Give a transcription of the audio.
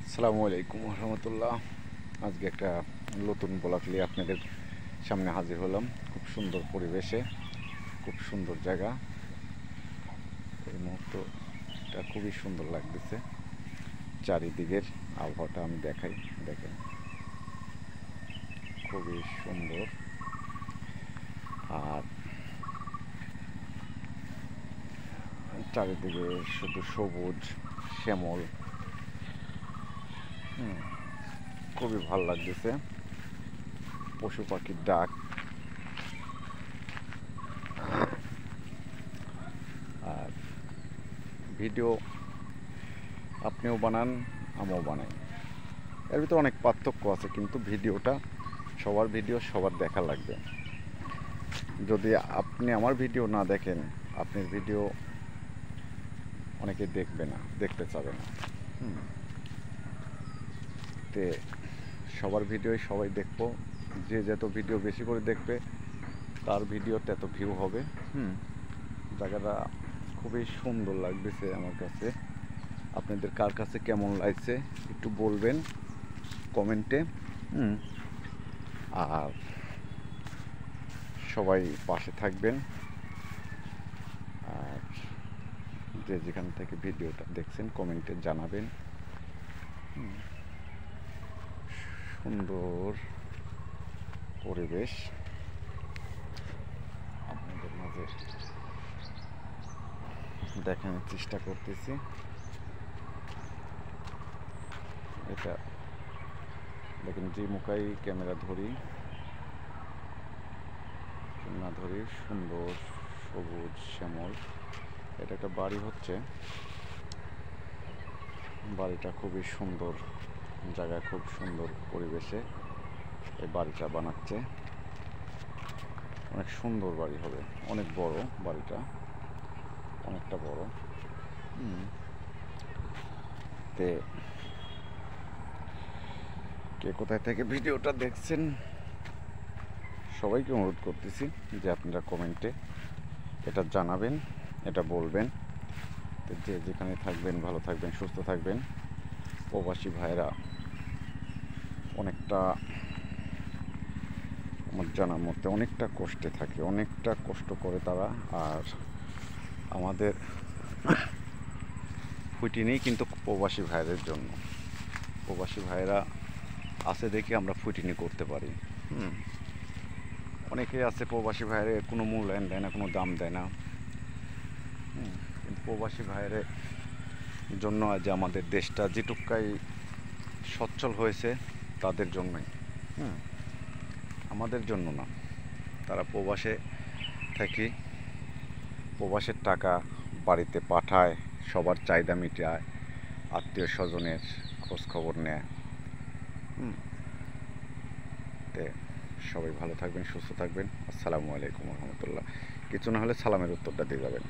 আসসালামু আলাইকুম রহমতুল্লাহ। আজকে একটা নতুন ব্লগ নিয়ে আপনাদের সামনে হাজির হলাম। খুব সুন্দর পরিবেশে, খুব সুন্দর জায়গা। এই মুহূর্তটা খুবই সুন্দর লাগতেছে। চারিদিকের আবহাওয়াটা আমি দেখাই, দেখেন খুবই সুন্দর। আর চারিদিকে শুধু সবুজ শ্যামল, খুবই ভালো লাগতেছে। পশু পাখির ডাক। আর ভিডিও আপনিও বানান, আমিও বানাই। এর ভিতরে অনেক পার্থক্য আছে, কিন্তু ভিডিওটা সবার ভিডিও সবার দেখা লাগবে। যদি আপনি আমার ভিডিও না দেখেন, আপনার ভিডিও অনেকে দেখবে না, দেখতে চাবে না। তে সবার ভিডিওই সবাই দেখবো। যে যত ভিডিও বেশি করে দেখবে তার ভিডিওতে এত ভিউ হবে। জায়গাটা খুবই সুন্দর লাগতেছে আমার কাছে। আপনাদের কার কাছে কেমন লাগছে একটু বলবেন কমেন্টে। আর সবাই পাশে থাকবেন। আর যে যেখান থেকে ভিডিওটা দেখছেন কমেন্টে জানাবেন। সুন্দর পরিবেশ আপনাদের মাঝে দেখানোর চেষ্টা করতেছি। এটা দেখেন, যে মুখাই ক্যামেরা ধরি না ধরি, সুন্দর সবুজ শ্যামল। এটা একটা বাড়ি হচ্ছে, বাড়িটা খুবই সুন্দর জায়গায়, খুব সুন্দর পরিবেশে এই বাড়িটা বানাচ্ছে। অনেক সুন্দর বাড়ি হবে, অনেক বড় বাড়িটা, অনেকটা বড়। তে কে কোথায় থেকে ভিডিওটা দেখছেন সবাইকে অনুরোধ করতেছি যে আপনারা কমেন্টে এটা জানাবেন, এটা বলবেন। তো যে যেখানে থাকবেন ভালো থাকবেন, সুস্থ থাকবেন। প্রবাসী ভাইরা অনেকটা, আমার জানার মধ্যে অনেকটা কষ্টে থাকে, অনেকটা কষ্ট করে তারা। আর আমাদের ফুটিনি কিন্তু প্রবাসী ভাইদের জন্য। প্রবাসী ভাইরা আছে দেখে আমরা ফুটিনি করতে পারি। অনেকেই আছে প্রবাসী ভাইরে কোনো মূল্যায়ন দেয় না, কোনো দাম দেয় না। কিন্তু প্রবাসী ভাইয়ের জন্য আজ আমাদের দেশটা যেটুকাই সচ্ছল হয়েছে তাদের জন্যই, আমাদের জন্য না। তারা প্রবাসে থেকে প্রবাসের টাকা বাড়িতে পাঠায়, সবার চাহিদা মিটায়, আত্মীয় স্বজনের খোঁজ খবর নেয়। তে সবাই ভালো থাকবেন, সুস্থ থাকবেন। আসসালামু আলাইকুম রহমতুল্লাহ। কিছু না হলে সালামের উত্তরটা দিয়ে যাবেন।